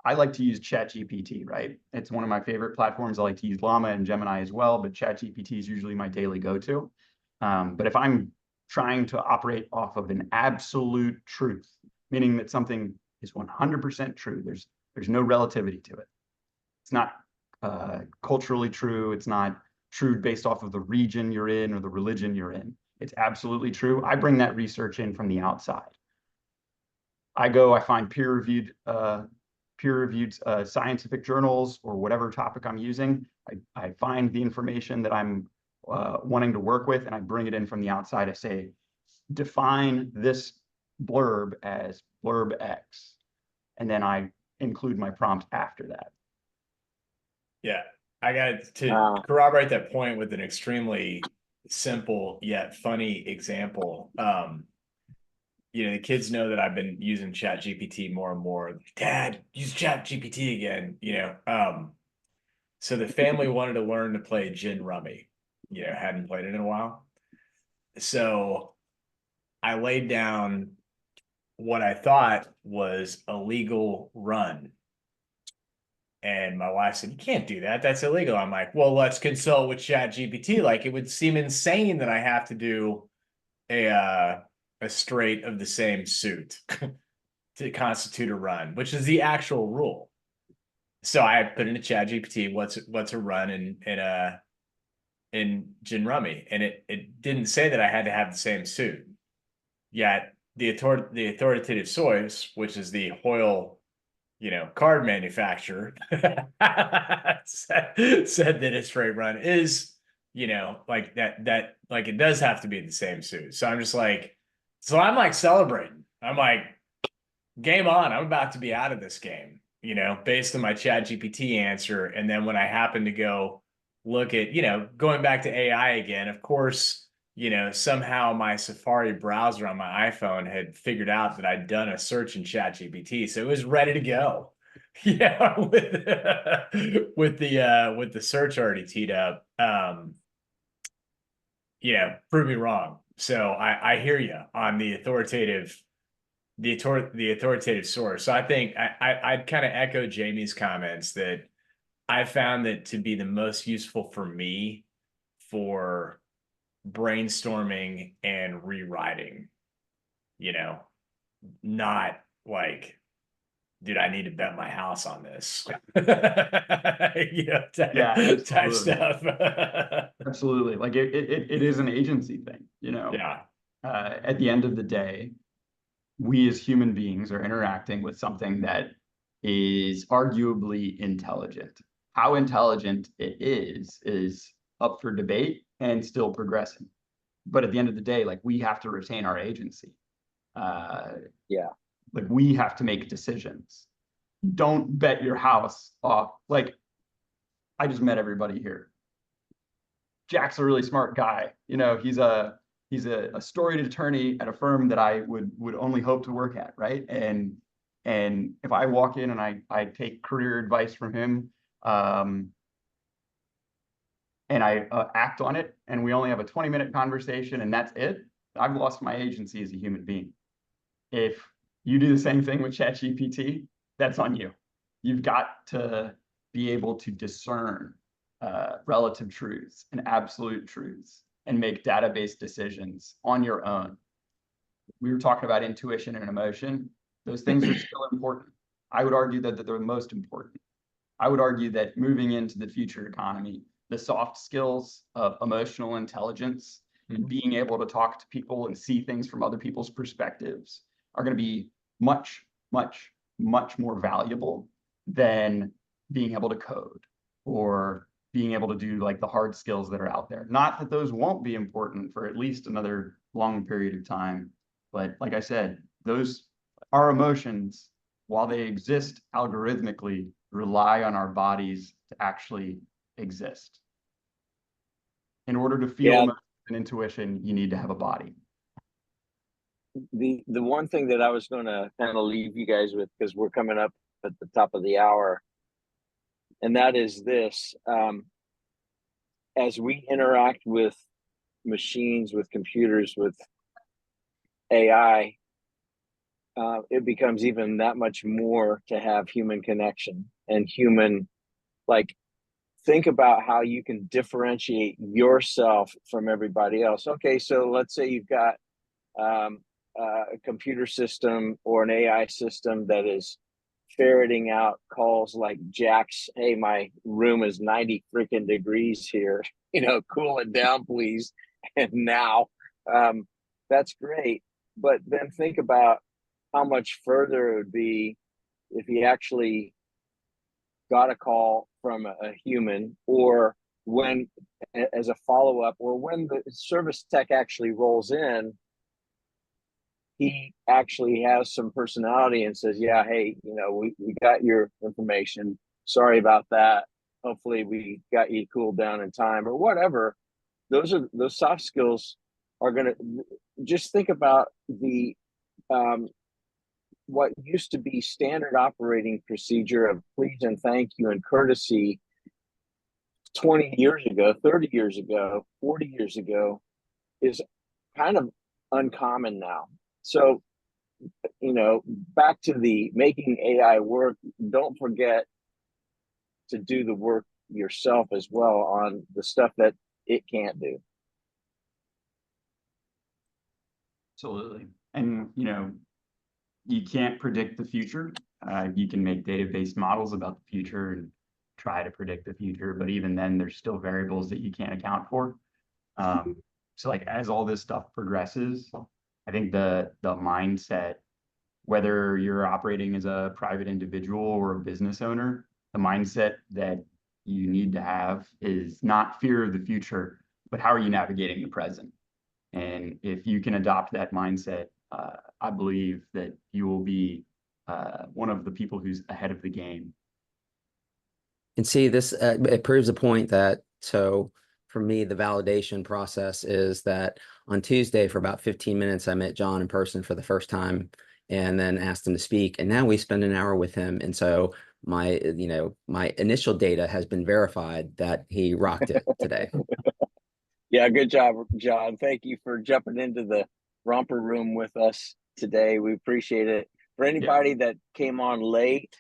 I like to use ChatGPT, right? It's one of my favorite platforms. I like to use Llama and Gemini as well, but ChatGPT is usually my daily go-to. But if I'm trying to operate off of an absolute truth, meaning that something is 100% true, there's no relativity to it. It's not culturally true. It's not true based off of the region you're in or the religion you're in. It's absolutely true. I bring that research in from the outside. I find peer-reviewed scientific journals or whatever topic I'm using. I find the information that I'm wanting to work with, and I bring it in from the outside. I say, define this blurb as blurb X, and then I include my prompt after that. Yeah, I got to corroborate that point with an extremely simple yet funny example. The kids know that I've been using ChatGPT more and more. Dad, use ChatGPT again. So the family wanted to learn to play gin rummy. Hadn't played it in a while. So I laid down what I thought was a legal run. And my wife said, "You can't do that. That's illegal." I'm like, "Well, let's consult with ChatGPT." Like, it would seem insane that I have to do a straight of the same suit to constitute a run, which is the actual rule. So I put into ChatGPT, what's a run in gin rummy, and it didn't say that I had to have the same suit. Yet the authoritative source, which is the Hoyle card manufacturer, said that a straight run is, like that, like it does have to be the same suit. So I'm just like, I'm like celebrating. I'm like, game on. I'm about to be out of this game, based on my ChatGPT answer. And then when I happen to go look at, going back to AI again, of course, somehow my Safari browser on my iPhone had figured out that I'd done a search in ChatGPT, so it was ready to go. Yeah, with the search already teed up. Prove me wrong. So I hear you on the authoritative source. So I think I'd kind of echo Jamie's comments that I found that to be the most useful for me for brainstorming and rewriting, you know, not like, dude, I need to bet my house on this. You know, type absolutely. stuff. Absolutely. Like it is an agency thing, you know. Yeah. At the end of the day, we as human beings are interacting with something that is arguably intelligent. How intelligent it is up for debate and still progressing. But at the end of the day, like, we have to retain our agency. Yeah. Like, we have to make decisions. Don't bet your house off. Like, I just met everybody here. Jack's a really smart guy. You know, he's a storied attorney at a firm that I would only hope to work at, right? And if I walk in and I take career advice from him, and I act on it, and we only have a 20-minute conversation and that's it, I've lost my agency as a human being. If you do the same thing with ChatGPT, that's on you. You've got to be able to discern relative truths and absolute truths and make database decisions on your own. We were talking about intuition and emotion. Those things are still important. I would argue that they're the most important. I would argue that moving into the future economy, the soft skills of emotional intelligence and being able to talk to people and see things from other people's perspectives are going to be much, much, much more valuable than being able to code or being able to do like the hard skills that are out there. Not that those won't be important for at least another long period of time, but like I said, our emotions, while they exist algorithmically, rely on our bodies to actually exist. In order to feel an intuition, you need to have a body. The one thing that I was going to kind of leave you guys with, because we're coming up at the top of the hour, and that is this: as we interact with machines, with computers, with AI, it becomes even that much more to have human connection and human, like, think about how you can differentiate yourself from everybody else. Okay, so let's say you've got a computer system or an AI system that is ferreting out calls like Jack's, hey, my room is 90 freaking degrees here, you know, cool it down, please. And now, that's great. But then think about how much further it would be if you actually got a call from a human, or when, as a follow-up, or when the service tech actually rolls in, he actually has some personality and says, yeah, hey, you know, we got your information. Sorry about that. Hopefully we got you cooled down in time, or whatever. Those soft skills are going to, just think about the, what used to be standard operating procedure of please and thank you and courtesy 20 years ago, 30 years ago, 40 years ago, is kind of uncommon now. So, you know, back to the making AI work, don't forget to do the work yourself as well on the stuff that it can't do. Absolutely. And, you know, you can't predict the future. You can make database models about the future and try to predict the future, but even then there's still variables that you can't account for. So like, as all this stuff progresses, I think the mindset, whether you're operating as a private individual or a business owner, the mindset that you need to have is not fear of the future, but how are you navigating the present? And if you can adopt that mindset, I believe that you will be one of the people who's ahead of the game. And see, this it proves a point that, so for me, the validation process is that on Tuesday for about 15 minutes, I met John in person for the first time and then asked him to speak. And now we spend an hour with him. And so my initial data has been verified that he rocked it today. Yeah, good job, John. Thank you for jumping into the romper room with us today. We appreciate it. For anybody that came on late,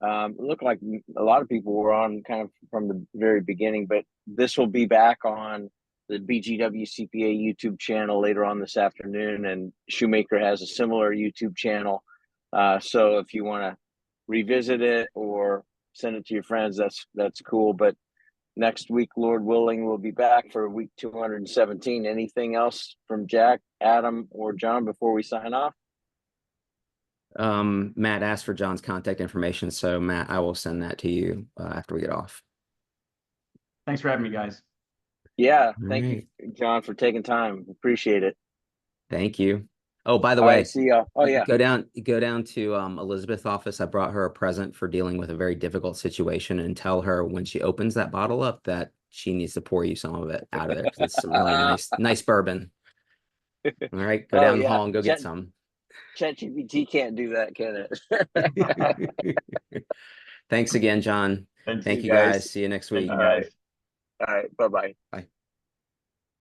it looked like a lot of people were on kind of from the very beginning, but this will be back on the BGW CPA YouTube channel later on this afternoon, and Shoemaker has a similar YouTube channel. So if you want to revisit it or send it to your friends, that's cool. But next week, Lord willing, we'll be back for week 217. Anything else from Jack, Adam, or John before we sign off? Matt asked for John's contact information, so Matt, I will send that to you after we get off. Thanks for having me, guys. Yeah, All thank right. you, John, for taking time. Appreciate it. Thank you. Oh, by the All way, right, see ya. Oh yeah, go down to Elizabeth's office. I brought her a present for dealing with a very difficult situation, and tell her when she opens that bottle up that she needs to pour you some of it out of there, because it's some really nice bourbon. All right, go Oh, down the yeah. hall and go get some. ChatGPT can't do that, can it? Thanks again, John. Thanks, Thank you you guys. guys. See you next Thank week. you, All right. guys. All right, bye-bye. Bye.